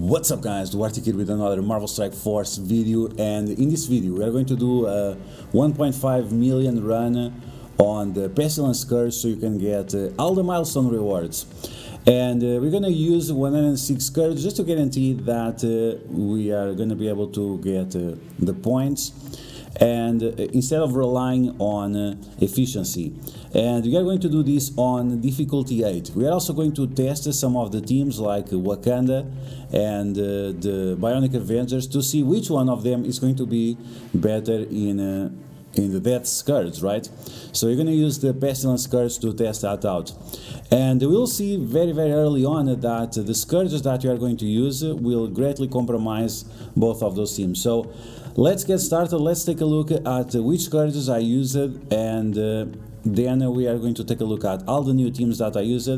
What's up guys, DuArktik with another Marvel Strike Force video, and in this video we are going to do a 1.5 million run on the Pestilence Scourge so you can get all the milestone rewards. And we're going to use 106 Scourge just to guarantee that we are going to be able to get the points, and instead of relying on efficiency. And we are going to do this on difficulty 8. We are also going to test some of the teams like Wakanda and the Bionic Avengers to see which one of them is going to be better in the Death Scourge, right? So we're going to use the Pestilence Scourge to test that out. And we'll see very early on that the Scourges that we are going to use will greatly compromise both of those teams. So let's get started. Let's take a look at which Scourges I used, and then we are going to take a look at all the new teams that I used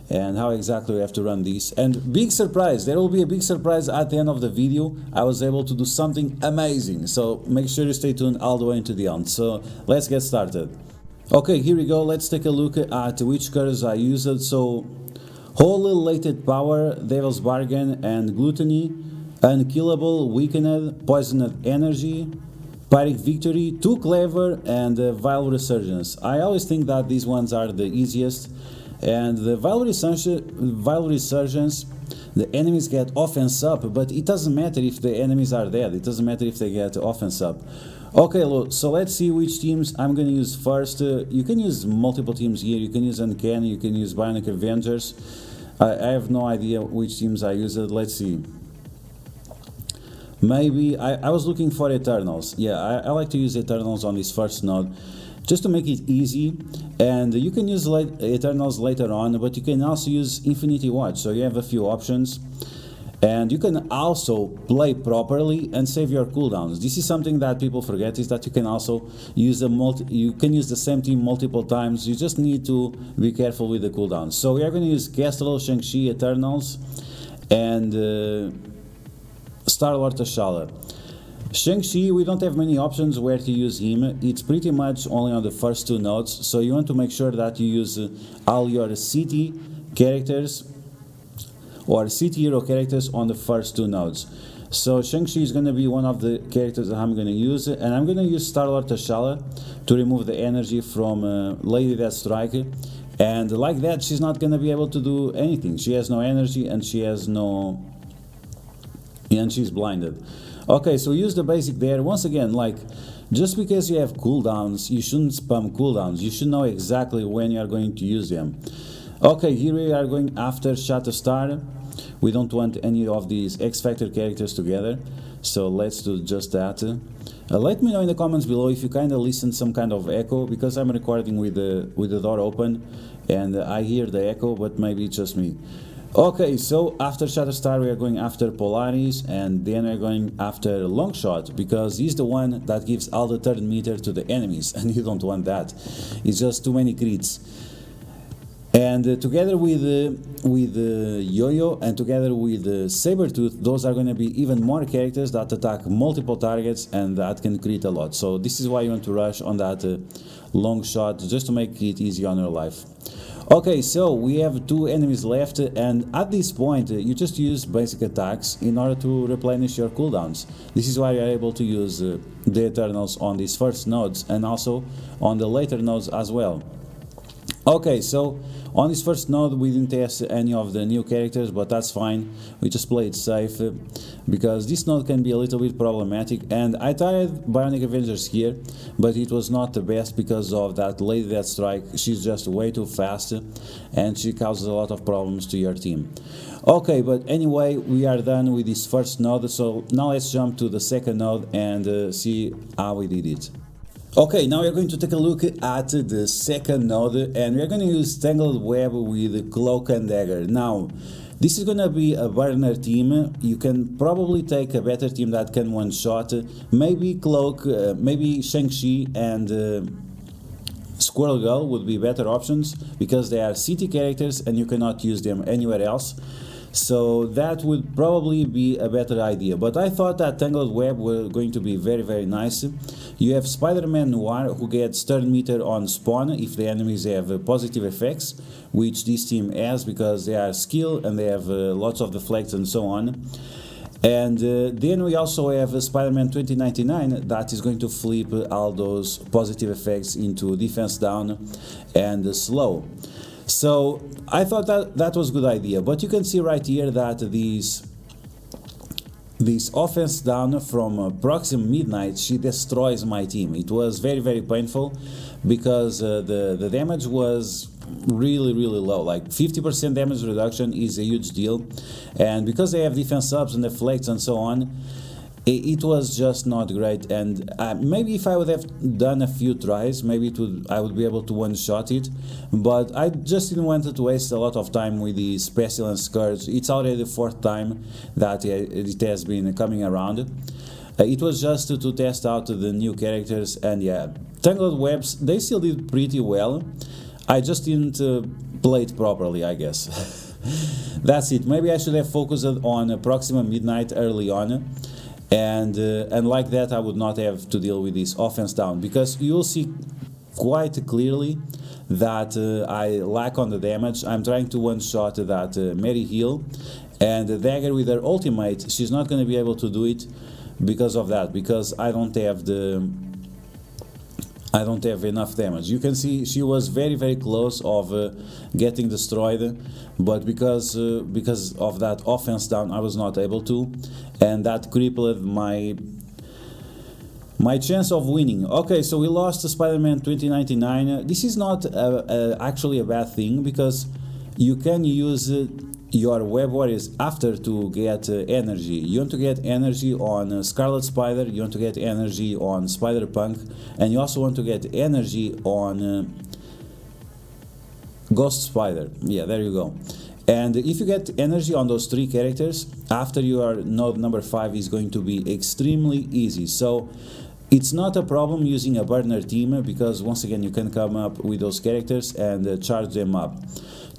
and how exactly we have to run these. And big surprise, there will be a big surprise at the end of the video. I was able to do something amazing, so make sure you stay tuned all the way into the end. So let's get started. Okay, here we go. Let's take a look at which Scourges I used. So Holy Latent Power, Devil's Bargain and Gluttony, Unkillable, Weakened, Poisoned Energy, Pyrrhic Victory, Too Clever, and Vile Resurgence. I always think that these ones are the easiest. And the Vile Resurgence, the enemies get offense up, but it doesn't matter if the enemies are dead. It doesn't matter if they get offense up. Okay, look, so let's see which teams I'm going to use first. You can use multiple teams here. You can use Uncanny, you can use Bionic Avengers. I have no idea which teams I used. Let's see. Maybe I was looking for Eternals. Yeah, I like to use Eternals on this first node just to make it easy. And you can use Eternals later on, but you can also use Infinity Watch. So you have a few options, and you can also play properly and save your cooldowns. This is something that people forget, is that you can also use the same team multiple times. You just need to be careful with the cooldowns. So we are going to use Kestrel, Shang-Chi, Eternals, and Star-Lord T'Challa. Shang-Chi, we don't have many options where to use him. It's pretty much only on the first two nodes, so you want to make sure that you use all your city characters or city hero characters on the first two nodes. So Shang-Chi is going to be one of the characters that I'm going to use, and I'm going to use Star-Lord T'Challa to remove the energy from Lady Deathstrike. And like that, she's not going to be able to do anything. She has no energy, and she's blinded. Okay, so use the basic there. Once again, like, just because you have cooldowns, you shouldn't spam cooldowns. You should know exactly when you are going to use them. Okay, here we are going after Shatterstar. We don't want any of these X-Factor characters together, so let's do just that. Let me know in the comments below if you kind of listen some kind of echo, because I'm recording with the door open and I hear the echo, but maybe it's just me. Okay, so after Shatterstar we are going after Polaris, and then we're going after Longshot, because he's the one that gives all the turn meter to the enemies, and you don't want that. It's just too many crits. And together with Yo-Yo and together with Sabretooth, those are going to be even more characters that attack multiple targets and that can crit a lot. So this is why you want to rush on that long shot, just to make it easy on your life. Okay, so we have two enemies left, and at this point you just use basic attacks in order to replenish your cooldowns. This is why you are able to use the Eternals on these first nodes and also on the later nodes as well. Okay, so on this first node we didn't test any of the new characters, but that's fine. We just play it safe, because this node can be a little bit problematic. And I tried Bionic Avengers here, but it was not the best because of that Lady Deathstrike. She's just way too fast and she causes a lot of problems to your team. Okay, but anyway, we are done with this first node, so now let's jump to the second node and see how we did it. Okay, now we're going to take a look at the second node, and we're going to use Tangled Web with Cloak and Dagger. Now, this is going to be a burner team. You can probably take a better team that can one-shot. Maybe Cloak, maybe Shang-Chi and Squirrel Girl would be better options, because they are city characters and you cannot use them anywhere else. So that would probably be a better idea, but I thought that Tangled Web were going to be very nice. You have SpiderMan Noir, who gets turn meter on spawn if the enemies have positive effects, which this team has because they are skilled and they have lots of deflects and so on. And then we also have SpiderMan 2099 that is going to flip all those positive effects into defense down and slow. So I thought that was a good idea, but you can see right here that this offense down from Proxima Midnight, she destroys my team. It was very painful because the damage was really low, like 50% damage reduction is a huge deal, and because they have defense ups and deflects and so on, it was just not great. And maybe if I would have done a few tries, maybe I would be able to one-shot it, but I just didn't want to waste a lot of time with the Pestilence Scourge. It's already the 4th time that it has been coming around. It was just to test out the new characters, and yeah, Tangled Webs, they still did pretty well. I just didn't play it properly, I guess. That's it. Maybe I should have focused on Proxima Midnight early on, and like that I would not have to deal with this offense down, because you'll see quite clearly that I lack on the damage. I'm trying to one-shot that Mary Hill, and the dagger with her ultimate, she's not going to be able to do it because of that, because I don't have enough damage. You can see she was very close of getting destroyed, but because of that offense down, I was not able to, and that crippled my chance of winning. Okay, so we lost to SpiderMan 2099. This is not actually a bad thing, because you can use your web warriors after to get energy. You want to get energy on Scarlet Spider, you want to get energy on Spider-Punk, and you also want to get energy on Ghost Spider. Yeah, there you go. And if you get energy on those 3 characters, after your node number 5 is going to be extremely easy. So it's not a problem using a burner team, because once again you can come up with those characters and charge them up.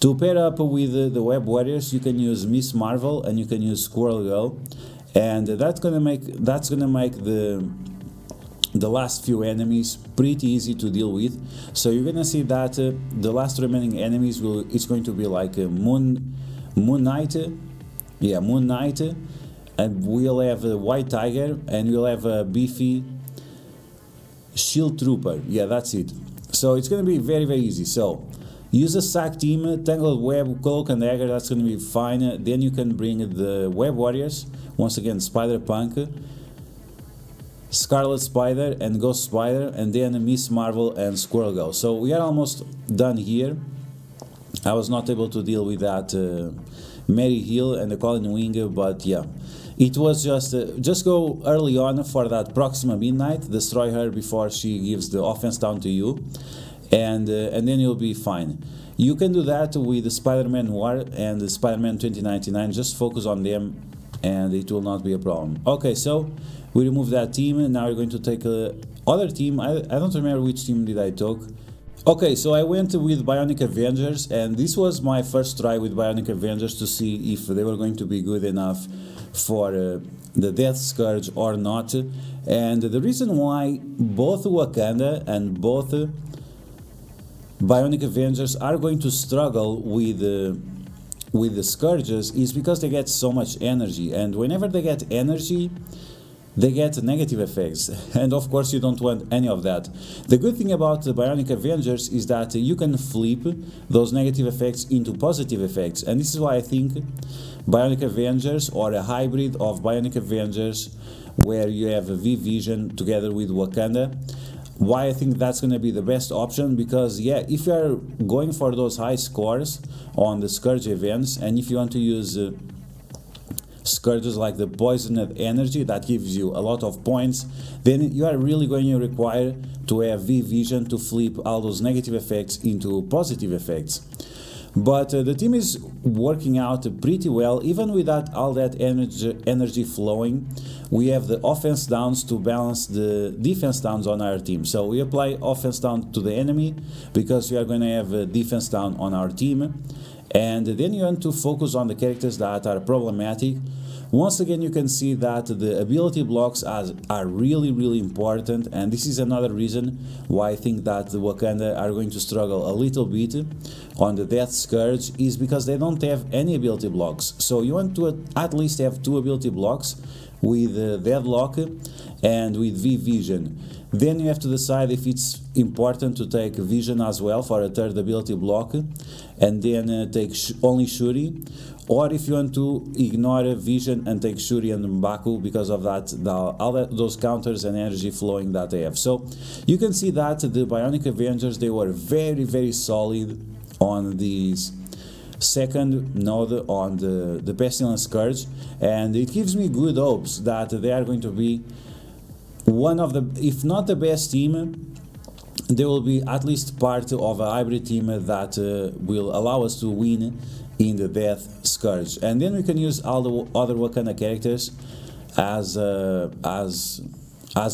To pair up with the Web Warriors, you can use Miss Marvel and you can use Squirrel Girl, and that's gonna make the last few enemies pretty easy to deal with. So you're gonna see that the last remaining enemies it's going to be like Moon Knight, yeah, Moon Knight, and we'll have a White Tiger, and we'll have a beefy Shield Trooper. Yeah, that's it. So it's gonna be very easy. So use a sack team, Tangled Web, Cloak and Dagger, that's going to be fine. Then you can bring the Web Warriors, once again Spider-Punk, Scarlet Spider and Ghost Spider, and then Miss Marvel and Squirrel Girl. So we are almost done here. I was not able to deal with that Mary Hill and the Colin Wing, but yeah. It was just go early on for that Proxima Midnight, destroy her before she gives the offense down to you. And then you'll be fine. You can do that with the SpiderMan Noir and the SpiderMan 2099. Just focus on them and it will not be a problem. Okay, so we remove that team. Now we're going to take other team. I don't remember which team did I took. Okay, so I went with Bionic Avengers, and this was my first try with Bionic Avengers to see if they were going to be good enough for the Death Scourge or not. And the reason why both Wakanda and both Bionic Avengers are going to struggle with the Scourges is because they get so much energy, and whenever they get energy, they get negative effects, and of course you don't want any of that. The good thing about the Bionic Avengers is that you can flip those negative effects into positive effects, and this is why I think Bionic Avengers, or a hybrid of Bionic Avengers where you have a V-Vision together with Wakanda, why I think that's going to be the best option. Because yeah, if you are going for those high scores on the Scourge events, and if you want to use Scourges like the Poisoned Energy that gives you a lot of points, then you are really going to require to have V-Vision to flip all those negative effects into positive effects. But the team is working out pretty well, even without all that energy flowing. We have the offense downs to balance the defense downs on our team. So we apply offense down to the enemy because we are going to have a defense down on our team. And then you want to focus on the characters that are problematic. Once again, you can see that the ability blocks are really important, and this is another reason why I think that the Wakanda are going to struggle a little bit on the Death Scourge, is because they don't have any ability blocks. So you want to at least have 2 ability blocks with Deadlock and with V-Vision. Then you have to decide if it's important to take Vision as well for a 3rd ability block, and then take only Shuri, or if you want to ignore Vision and take Shuri and M'Baku because of that, those counters and energy flowing that they have. So you can see that the Bionic Avengers, they were very solid on these 2nd node on the Pestilence Scourge, and it gives me good hopes that they are going to be one of the, if not the best team, they will be at least part of a hybrid team that will allow us to win in the Death Scourge. And then we can use all the other Wakanda characters as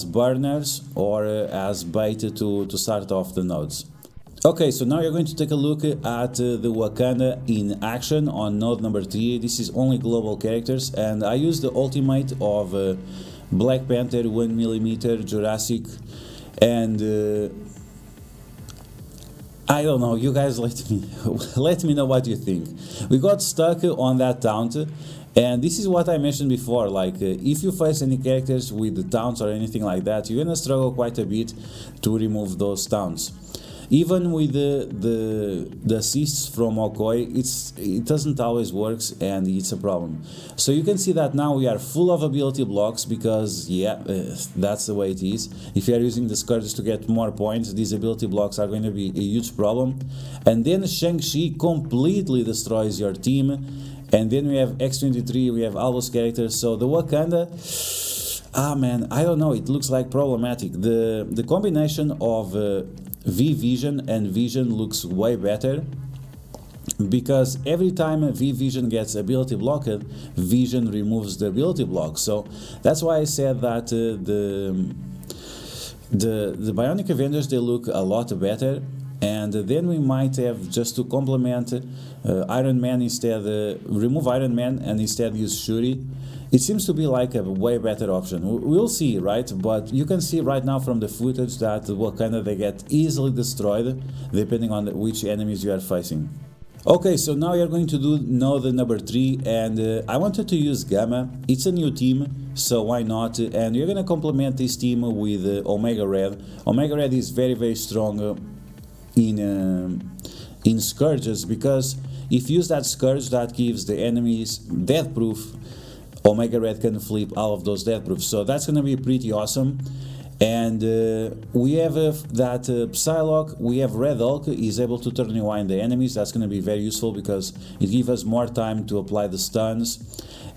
burners or as bait to start off the nodes. Okay, so now you're going to take a look at the Wakanda in action on node number 3. This is only global characters, and I use the ultimate of Black Panther, 1mm, Jurassic, and I don't know, you guys let me know what you think. We got stuck on that taunt, and this is what I mentioned before, like if you face any characters with the taunts or anything like that, you're gonna struggle quite a bit to remove those taunts. Even with the assists from Okoye, it doesn't always work, and it's a problem. So you can see that now we are full of ability blocks because, that's the way it is. If you are using the Scourge to get more points, these ability blocks are going to be a huge problem. And then Shang-Chi completely destroys your team. And then we have X-23, we have all those characters. So the Wakanda, man, I don't know, it looks like problematic. The combination of V-Vision and Vision looks way better, because every time V-Vision gets ability blocked, Vision removes the ability block. So that's why I said that the Bionic Avengers, they look a lot better. And then we might have, just to complement Iron Man, instead remove Iron Man and instead use Shuri. It seems to be like a way better option. We'll see, right? But you can see right now from the footage that Wakanda, they get easily destroyed depending on which enemies you are facing. Okay, so now you're going to do node number 3, and I wanted to use Gamma. It's a new team, so why not? And you're gonna complement this team with Omega Red. Omega Red is very strong in Scourges, because if you use that Scourge, that gives the enemies death proof. Omega Red can flip all of those death proofs, so that's gonna be pretty awesome. And we have that Psylocke, we have Red Hulk, is able to turn rewind the enemies. That's gonna be very useful because it gives us more time to apply the stuns.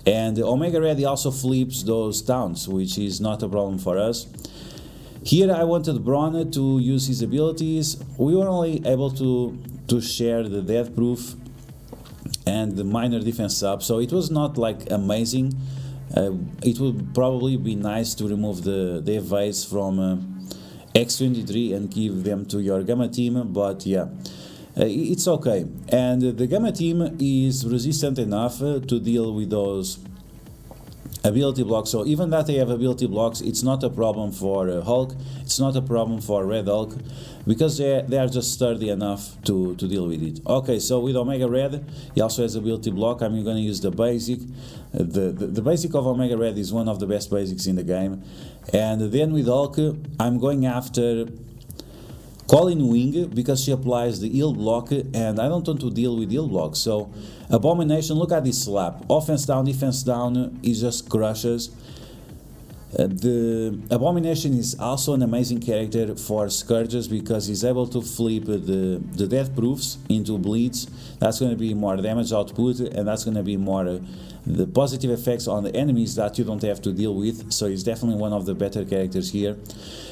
And Omega Red, he also flips those taunts, which is not a problem for us. Here I wanted Braun to use his abilities. We were only able to share the death proof and the minor defense up, so it was not like amazing. It would probably be nice to remove the evades from X-23 and give them to your Gamma team, but yeah, it's okay. And the Gamma team is resistant enough to deal with those ability blocks, so even that they have ability blocks, it's not a problem for Hulk, it's not a problem for Red Hulk, because they are just sturdy enough to deal with it. Okay, so with Omega Red, he also has ability block. I'm going to use the basic. The basic of Omega Red is one of the best basics in the game. And then with Hulk, I'm going after Colin Wing, because she applies the heal block, and I don't want to deal with heal block. So Abomination, look at this slap. Offense down, defense down, he just crushes. The Abomination is also an amazing character for Scourges, because he's able to flip the death proofs into bleeds. That's going to be more damage output, and that's going to be more the positive effects on the enemies that you don't have to deal with. So he's definitely one of the better characters here.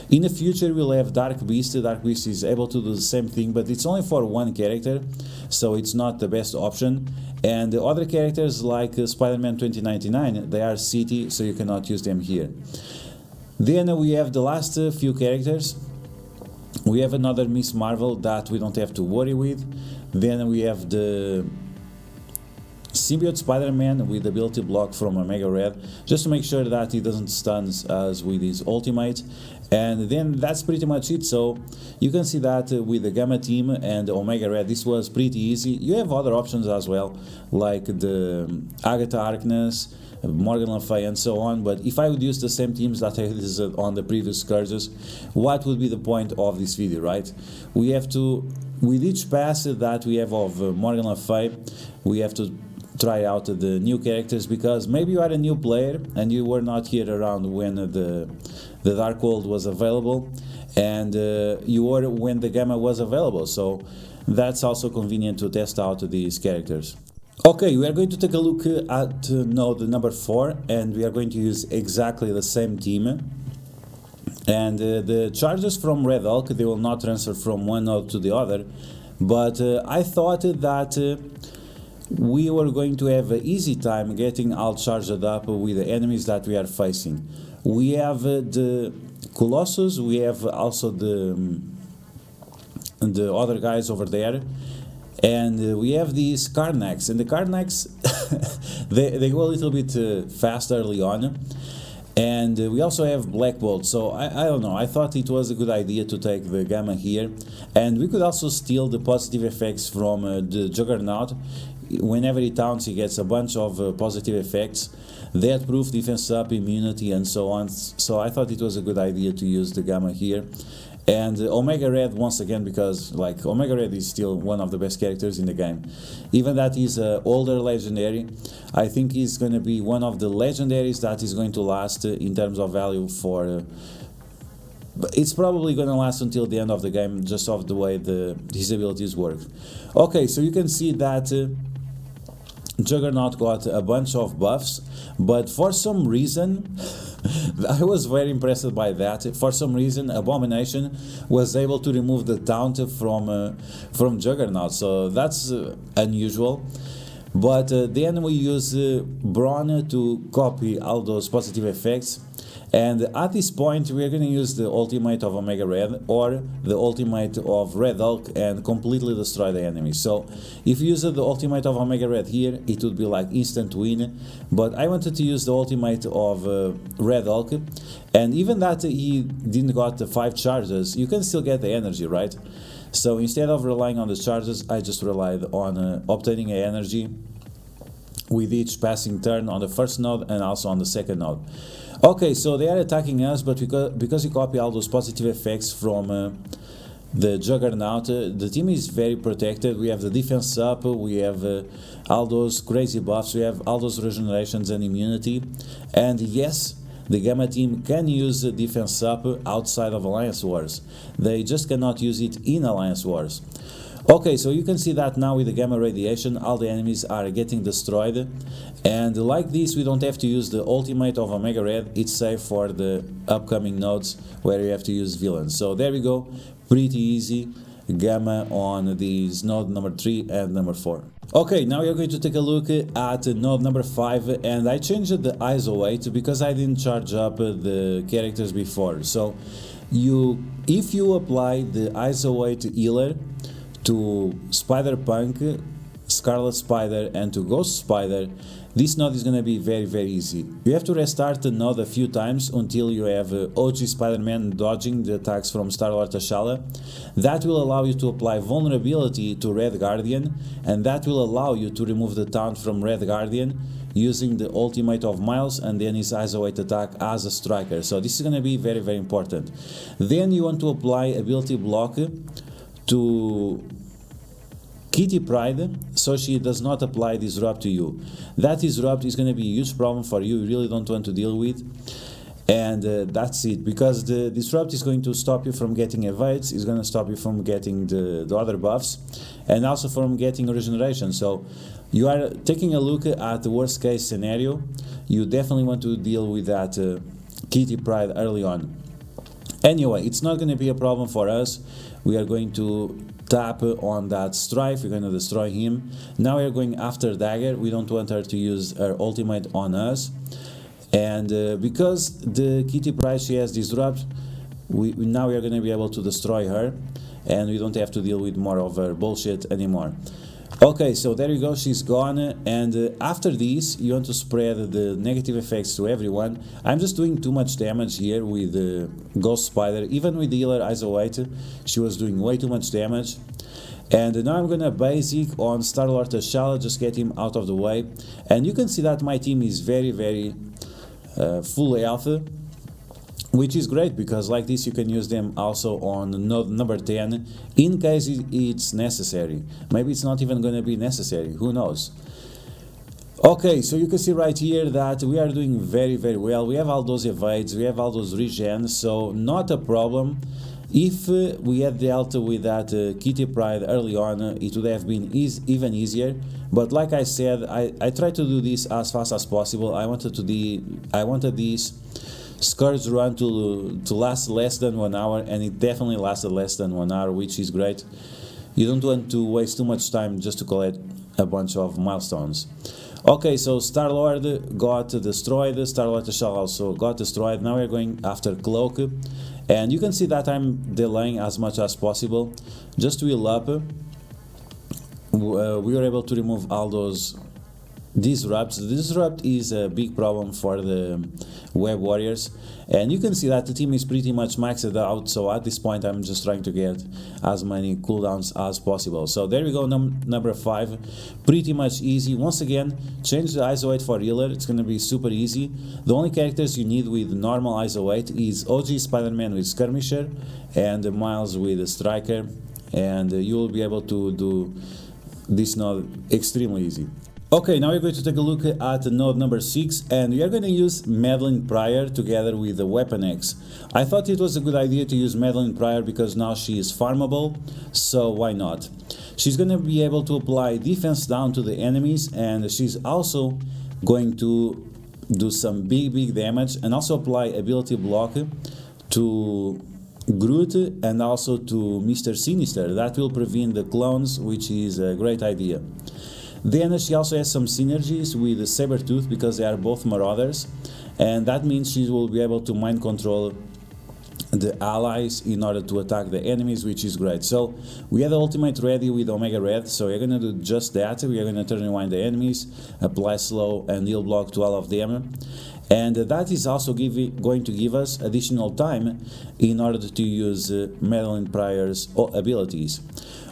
In the future we'll have Dark Beast. Dark Beast is able to do the same thing, but it's only for one character, so it's not the best option. And the other characters like SpiderMan 2099, they are city, so you cannot use them here. Then we have the last few characters. We have another Miss Marvel that we don't have to worry with. Then we have the Symbiote Spider-Man with ability block from Omega Red, just to make sure that he doesn't stun us with his ultimate. And then that's pretty much it. So you can see that with the Gamma team and Omega Red, this was pretty easy. You have other options as well, like the Agatha Harkness, Morgan Le Fay, and so on. But if I would use the same teams that I used on the previous Scourges, what would be the point of this video, right? We have to, with each pass that we have of Morgan Le Fay, we have to try out the new characters, because maybe you are a new player and you were not here around when the Dark World was available, and you were when the Gamma was available, so that's also convenient to test out these characters. Okay, we are going to take a look at node number 4, and we are going to use exactly the same team. And the charges from Red Hulk, they will not transfer from one node to the other, but I thought that we were going to have an easy time getting all charged up with the enemies that we are facing. We have the Colossus, we have also the other guys over there, and we have these Karnaks, and the Karnaks they go a little bit fast early on, and we also have Black Bolt. So I don't know, I thought it was a good idea to take the Gamma here, and we could also steal the positive effects from the Juggernaut. Whenever he taunts, he gets a bunch of positive effects, that proof, defense up, immunity, and so on. So I thought it was a good idea to use the Gamma here. And Omega Red once again, because like Omega Red is still one of the best characters in the game. Even that he's an older legendary, I think he's going to be one of the legendaries that is going to last in terms of value for... it's probably going to last until the end of the game, just off the way his abilities work. Okay, so you can see that Juggernaut got a bunch of buffs, but for some reason I was very impressed by that. For some reason Abomination was able to remove the taunt from Juggernaut, so that's unusual. But then we use Brawn to copy all those positive effects, and at this point we are going to use the ultimate of Omega Red or the ultimate of Red Hulk and completely destroy the enemy. So if you use the ultimate of Omega Red here, it would be like instant win, but I wanted to use the ultimate of Red Hulk, and even that he didn't got the 5 charges, you can still get the energy, right? So instead of relying on the charges, I just relied on obtaining a energy with each passing turn on the first node and also on the second node. Okay, so they are attacking us, but because we copy all those positive effects from the Juggernaut, the team is very protected. We have the defense up, we have all those crazy buffs, we have all those regenerations and immunity, and yes, the Gamma team can use defense up outside of Alliance Wars. They just cannot use it in Alliance Wars. Okay, so you can see that now with the Gamma radiation, all the enemies are getting destroyed, and like this we don't have to use the ultimate of Omega Red. It's safe for the upcoming nodes where you have to use villains. So there we go, pretty easy Gamma on these node number 3 and number 4. Okay, now we are going to take a look at node number 5, and I changed the ISO weight because I didn't charge up the characters before. So if you apply the ISO weight healer to Spider-Punk, Scarlet Spider, and to Ghost Spider, this node is going to be very, very easy. You have to restart the node a few times until you have OG Spider-Man dodging the attacks from Star-Lord T'Challa. That will allow you to apply vulnerability to Red Guardian, and that will allow you to remove the taunt from Red Guardian using the ultimate of Miles and then his ISO weight attack as a striker. So this is going to be very, very important. Then you want to apply ability block to Kitty Pryde, so she does not apply Disrupt to you. That Disrupt is going to be a huge problem for you really don't want to deal with, and that's it, because the Disrupt is going to stop you from getting evades, is going to stop you from getting the other buffs, and also from getting regeneration. So you are taking a look at the worst case scenario. You definitely want to deal with that Kitty Pryde early on. Anyway, it's not going to be a problem for us. We are going to tap on that Strife, we're going to destroy him. Now we are going after Dagger. We don't want her to use her ultimate on us, and because the Kitty Pryde, she has Disrupt, now we are going to be able to destroy her, and we don't have to deal with more of her bullshit anymore. Okay, so there you go, she's gone, and after this, you want to spread the negative effects to everyone. I'm just doing too much damage here with Ghost Spider. Even with the healer Isolate, she was doing way too much damage. And now I'm gonna basic on Star-Lord T'Challa, just get him out of the way. And you can see that my team is very full health, which is great because like this you can use them also on node number 10 in case it's necessary. Maybe it's not even going to be necessary, who knows. Okay, so you can see right here that we are doing very well. We have all those evades, we have all those regens, so not a problem. If we had dealt with that Kitty Pride early on, it would have been even easier. But like I said, I tried to do this as fast as possible. I wanted this Scourge run to last less than 1 hour, and it definitely lasted less than 1 hour, which is great. You don't want to waste too much time just to collect a bunch of milestones. Okay, so Star-Lord got destroyed, Star-Lord T'Challa also got destroyed. Now we're going after Cloak, and you can see that I'm delaying as much as possible just to heal up. We were able to remove all those disrupts. The disrupt is a big problem for the web warriors, and you can see that the team is pretty much maxed out, so at this point I'm just trying to get as many cooldowns as possible. So there we go, number 5, pretty much easy. Once again, change the ISO 8 for healer, it's gonna be super easy. The only characters you need with normal ISO 8 is OG Spider-Man with Skirmisher and Miles with Striker, and you will be able to do this node extremely easy. Okay, now we're going to take a look at node number 6, and we are going to use Madeline Pryor together with the Weapon X. I thought it was a good idea to use Madeline Pryor because now she is farmable, so why not? She's going to be able to apply defense down to the enemies, and she's also going to do some big damage and also apply ability block to Groot and also to Mr. Sinister. That will prevent the clones, which is a great idea. Then she also has some synergies with Sabretooth because they are both Marauders, and that means she will be able to mind control the allies in order to attack the enemies, which is great. So we have the ultimate ready with Omega Red, so we're going to do just that. We are going to turn rewind the enemies, apply slow and heal block to all of them, and that is also going to give us additional time in order to use Madeline Pryor's abilities.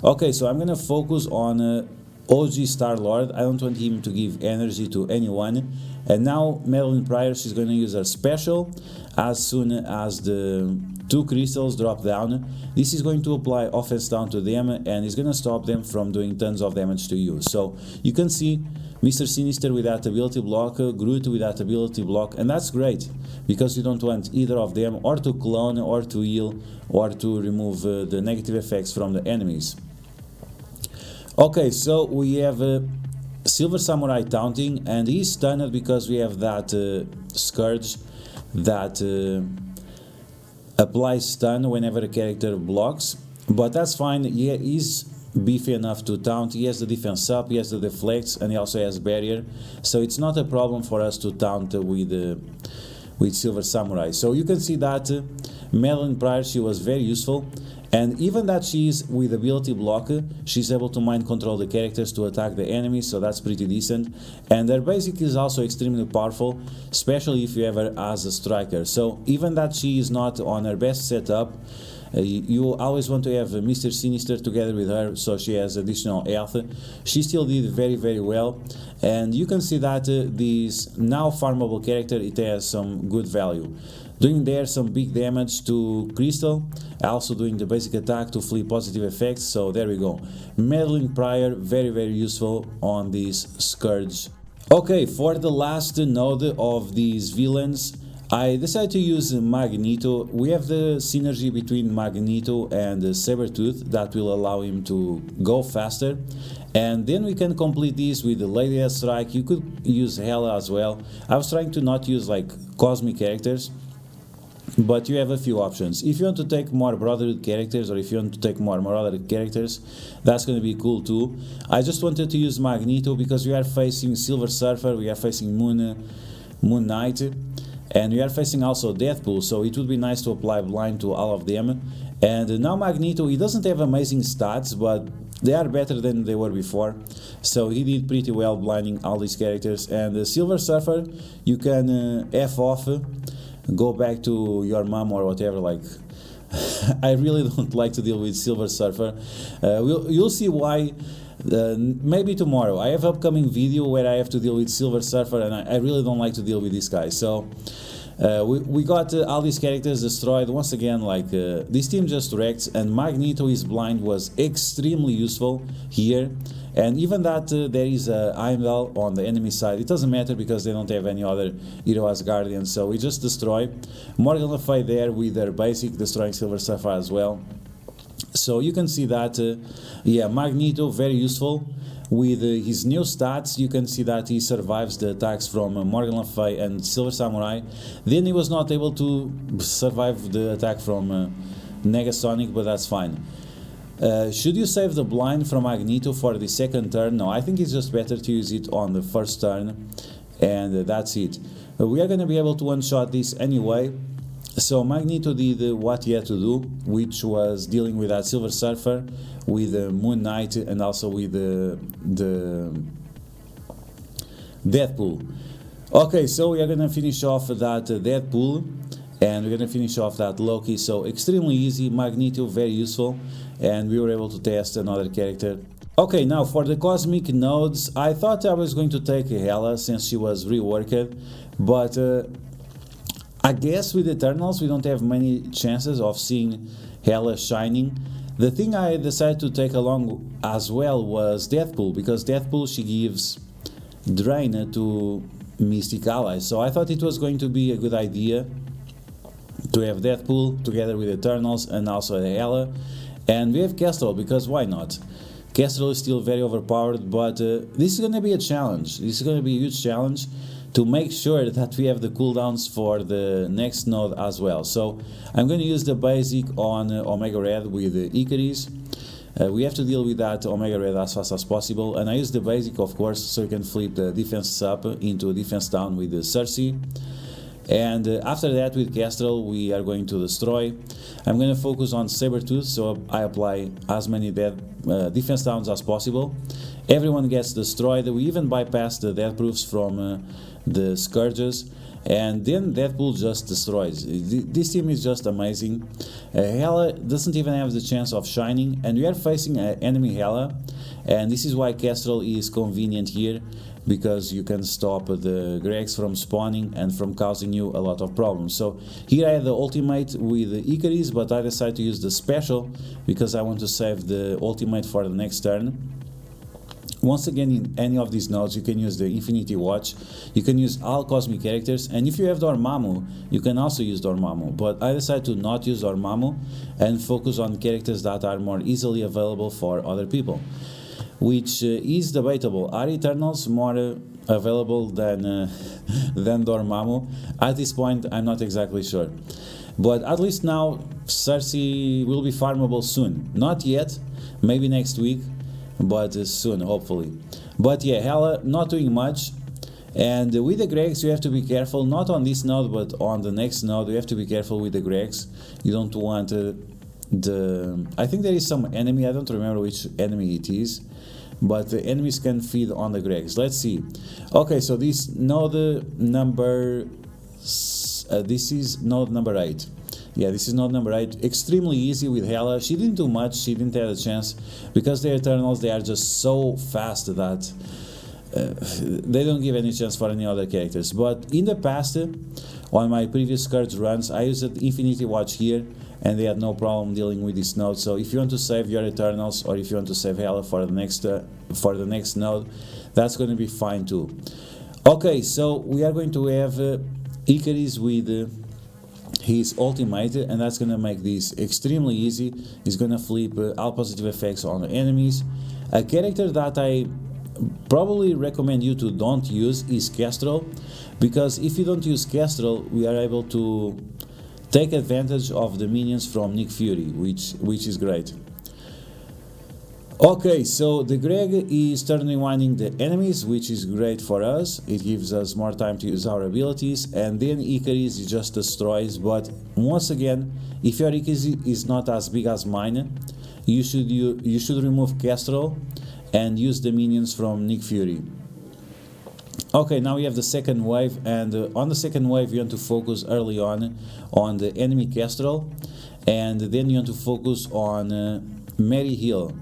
Okay, so I'm going to focus on OG Star-Lord. I don't want him to give energy to anyone. And now Madeline Pryor, she's going to use her special as soon as the 2 crystals drop down. This is going to apply offense down to them, and it's going to stop them from doing tons of damage to you. So you can see Mr. Sinister with that ability block, Groot with that ability block, and that's great because you don't want either of them or to clone or to heal or to remove the negative effects from the enemies. Okay, so we have Silver Samurai taunting, and he's stunned because we have that Scourge that applies stun whenever a character blocks, but that's fine. He's beefy enough to taunt. He has the defense up, he has the deflects, and he also has barrier, so it's not a problem for us to taunt with Silver Samurai. So you can see that Madeline Pryor, she was very useful. And even that she's with ability block, she's able to mind control the characters to attack the enemies, so that's pretty decent. And their basic is also extremely powerful, especially if you have her as a striker. So even that she is not on her best setup, you always want to have Mr. Sinister together with her, so she has additional health. She still did very well, and you can see that this now farmable character, it has some good value. Doing there some big damage to Crystal, also doing the basic attack to flee positive effects, so there we go. Madeline Pryor, very useful on this Scourge. Okay, for the last node of these villains, I decided to use Magneto. We have the synergy between Magneto and Sabretooth that will allow him to go faster. And then we can complete this with the Lady Strike. You could use Hela as well. I was trying to not use like cosmic characters, but you have a few options. If you want to take more Brotherhood characters, or if you want to take more Marauder characters, that's going to be cool too. I just wanted to use Magneto because we are facing Silver Surfer, we are facing Moon Knight, and we are facing also Deadpool, so it would be nice to apply blind to all of them. And now Magneto, he doesn't have amazing stats, but they are better than they were before, so he did pretty well blinding all these characters. And the Silver Surfer, you can F off, go back to your mom or whatever, like I really don't like to deal with Silver Surfer. You'll see why maybe tomorrow. I have upcoming video where I have to deal with Silver Surfer, and I really don't like to deal with this guy. So we got all these characters destroyed once again. Like this team just wrecked, and Magneto is blind was extremely useful here. And even that there is a Heimdall on the enemy side, it doesn't matter because they don't have any other hero as guardian, so we just destroy. Morgan Le Fay there with their basic destroying Silver Surfer as well. So you can see that yeah, Magneto very useful. With his new stats, you can see that he survives the attacks from Morgan Le Fay and Silver Samurai. Then he was not able to survive the attack from Negasonic, but that's fine. Should you save the blind from Magneto for the second turn? No, I think it's just better to use it on the first turn, and that's it. We are going to be able to one-shot this anyway. So Magneto did what he had to do, which was dealing with that Silver Surfer, with Moon Knight, and also with the Deadpool. Okay, so we are going to finish off that Deadpool, and we're going to finish off that Loki. So extremely easy, Magneto very useful, and we were able to test another character. Okay, now for the cosmic nodes, I thought I was going to take Hela since she was reworked, but I guess with Eternals we don't have many chances of seeing Hela shining. The thing I decided to take along as well was Deadpool, because Deadpool, she gives Drain to Mystic allies, so I thought it was going to be a good idea to have Deadpool together with Eternals and also Hela. And we have Kestrel, because why not? Kestrel is still very overpowered, but this is going to be a challenge. This is going to be a huge challenge to make sure that we have the cooldowns for the next node as well. So I'm going to use the basic on Omega Red with Icarus. We have to deal with that Omega Red as fast as possible, and I use the basic, of course, so you can flip the defense up into a defense down with the Cersei. And after that, with Kestrel, we are going to destroy. I'm going to focus on Sabretooth, so I apply as many defense downs as possible. Everyone gets destroyed. We even bypass the death proofs from the Scourges, and then Deadpool just destroys. This team is just amazing. Hela doesn't even have the chance of shining, and we are facing an enemy Hela, and this is why Kestrel is convenient here, because you can stop the Gregs from spawning and from causing you a lot of problems. So here I have the ultimate with Icarus, but I decided to use the special because I want to save the ultimate for the next turn. Once again, in any of these nodes, you can use the Infinity Watch, you can use all cosmic characters, and if you have Dormammu, you can also use Dormammu, but I decided to not use Dormammu and focus on characters that are more easily available for other people, which is debatable. Are Eternals more available than Dormammu? At this point, I'm not exactly sure. But at least now, Cersei will be farmable soon. Not yet, maybe next week, but soon, hopefully. But yeah, Hela not doing much. And with the Gregs, you have to be careful, not on this node, but on the next node, you have to be careful with the Gregs. You don't want I think there is some enemy, I don't remember which enemy it is, but the enemies can feed on the Gregs. Let's see. Okay, so this node number, this is node number 8. Yeah, this is node number 8. Extremely easy with Hela. She didn't do much, she didn't have a chance, because the Eternals, they are just so fast that they don't give any chance for any other characters. But in the past, on my previous Scourge runs, I used the Infinity Watch here, and they had no problem dealing with this node. So if you want to save your Eternals, or if you want to save Hela for the next node, that's going to be fine too. Okay, so we are going to have Icarus with his ultimate, and that's going to make this extremely easy. He's going to flip all positive effects on the enemies. A character that I probably recommend you to don't use is Kestrel, because if you don't use Kestrel, we are able to take advantage of the minions from Nick Fury, which is great. Okay, so the Greg is turn rewinding the enemies, which is great for us. It gives us more time to use our abilities, and then Icarus just destroys. But once again, if your Icarus is not as big as mine, you should remove Kestrel and use the minions from Nick Fury. Okay, now we have the second wave, and on the second wave you want to focus early on the enemy Kestrel, and then you want to focus on Mary Hill,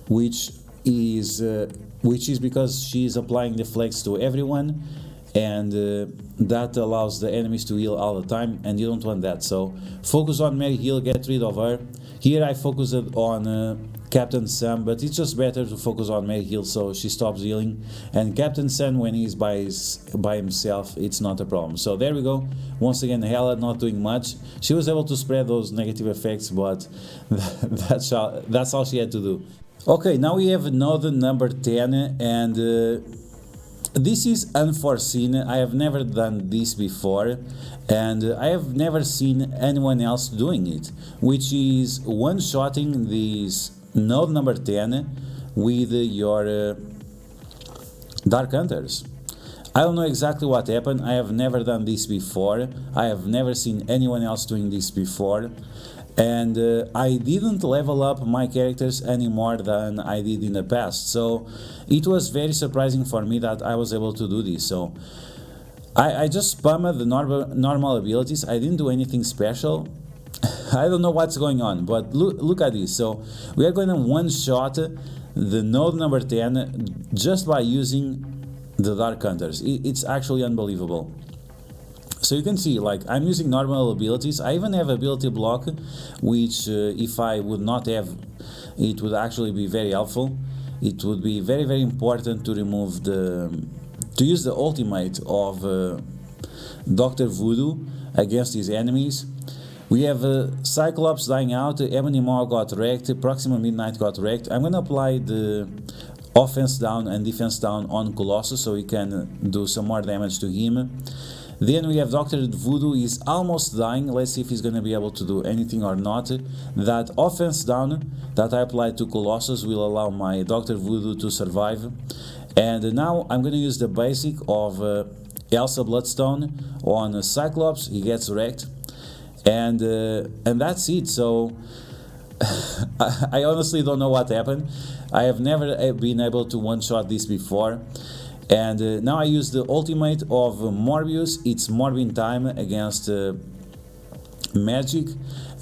which is because she is applying the flex to everyone, and that allows the enemies to heal all the time, and you don't want that. So focus on Mary Hill, get rid of her. Here I focused on Captain Sam, but it's just better to focus on Mary Hill so she stops healing, and Captain Sam, when he's by himself, it's not a problem. So there we go. Once again, Hela not doing much. She was able to spread those negative effects, but that's all she had to do. Okay, now we have another number 10, and this is Unforeseen. I have never done this before, and I have never seen anyone else doing it, which is one-shotting this node number 10 with your Dark Hunters. I don't know exactly what happened. I have never done this before. I have never seen anyone else doing this before. And I didn't level up my characters any more than I did in the past, so it was very surprising for me that I was able to do this. So I just spammed the normal abilities. I didn't do anything special. I don't know what's going on, but look at this. So we are going to one-shot the node number 10 just by using the Dark Hunters. It's actually unbelievable. So you can see, like, I'm using normal abilities. I even have ability block, which if I would not have, it would actually be very helpful. It would be very, very important to remove to use the ultimate of Dr. Voodoo against his enemies. We have Cyclops dying out, Ebony Maw got wrecked, Proxima Midnight got wrecked. I'm gonna apply the offense down and defense down on Colossus so we can do some more damage to him. Then we have Dr. Voodoo is almost dying. Let's see if he's going to be able to do anything or not. That offense down that I applied to Colossus will allow my Dr. Voodoo to survive. And now I'm going to use the basic of Elsa Bloodstone on Cyclops. He gets wrecked. And that's it. So I honestly don't know what happened. I have never been able to one-shot this before. And now I use the ultimate of Morbius. It's Morbin time against Magic,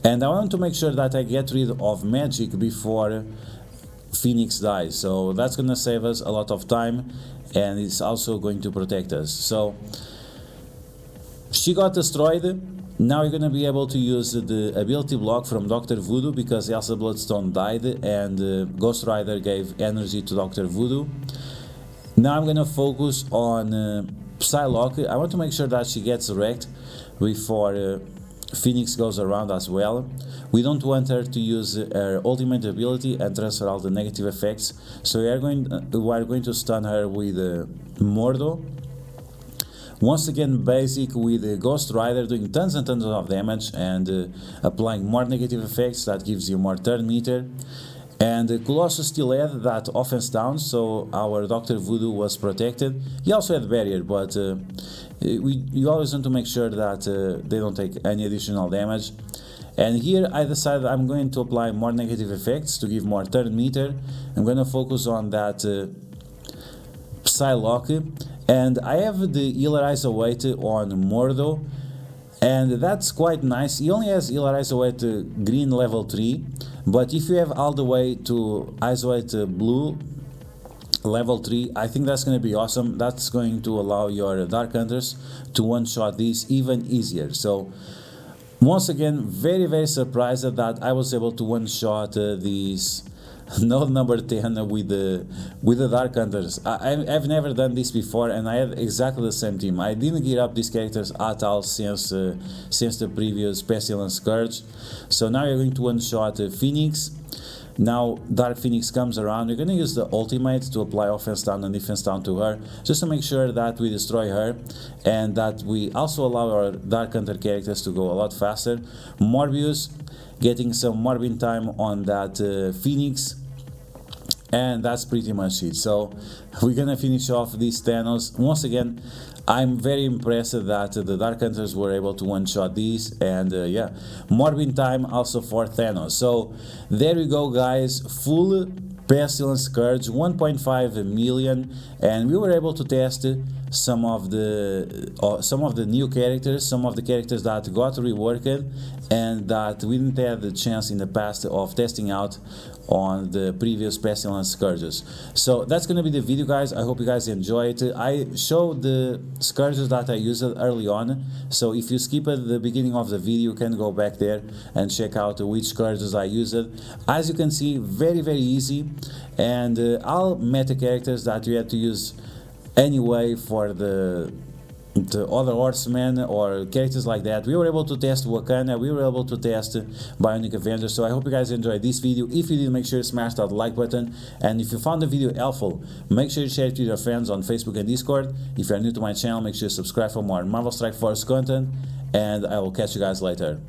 and I want to make sure that I get rid of Magic before Phoenix dies. So that's gonna save us a lot of time, and it's also going to protect us. So she got destroyed. Now you're gonna be able to use the ability block from Dr. Voodoo because Elsa Bloodstone died, and Ghost Rider gave energy to Dr. Voodoo. Now I'm gonna focus on Psylocke. I want to make sure that she gets wrecked before Phoenix goes around as well. We don't want her to use her ultimate ability and transfer all the negative effects, so we are going to stun her with Mordo. Once again, basic with Ghost Rider doing tons and tons of damage and applying more negative effects that gives you more turn meter. And Colossus still had that offense down, so our Dr. Voodoo was protected. He also had barrier, but you always want to make sure that they don't take any additional damage. And here I decided I'm going to apply more negative effects to give more turn meter. I'm going to focus on that Psylocke, and I have the Healerize Await on Mordo, and that's quite nice. He only has Healerize Await green level 3. But if you have all the way to Isolate Blue level 3, I think that's going to be awesome. That's going to allow your Dark Hunters to one-shot these even easier. So once again, very, very surprised that I was able to one-shot these node number 10 with the Dark Hunters. I've never done this before, and I had exactly the same team. I didn't gear up these characters at all since the previous Pestilence Scourge. So now you're going to one-shot Phoenix. Now Dark Phoenix comes around. We're going to use the ultimate to apply offense down and defense down to her, just to make sure that we destroy her and that we also allow our Dark Hunter characters to go a lot faster. Morbius getting some Morbin time on that Phoenix. And that's pretty much it. So we're gonna finish off these Thanos. Once again, I'm very impressed that the Dark Hunters were able to one-shot these, and yeah, Morbin time also for Thanos. So there we go, guys, full Pestilence Scourge, 1.5 million, and we were able to test some of the new characters, some of the characters that got reworked and that we didn't have the chance in the past of testing out on the previous Pestilence Scourges. So that's gonna be the video, guys. I hope you guys enjoy it. I showed the Scourges that I used early on, so if you skip at the beginning of the video, you can go back there and check out which Scourges I used. As you can see, very easy, and all meta characters that you have to use anyway for the other horsemen or characters like that. We were able to test Wakanda, we were able to test Bionic Avengers. So I hope you guys enjoyed this video. If you did, make sure you smash that like button, and if you found the video helpful, make sure you share it with your friends on Facebook and Discord. If you are new to my channel, make sure you subscribe for more Marvel Strike Force content, and I will catch you guys later.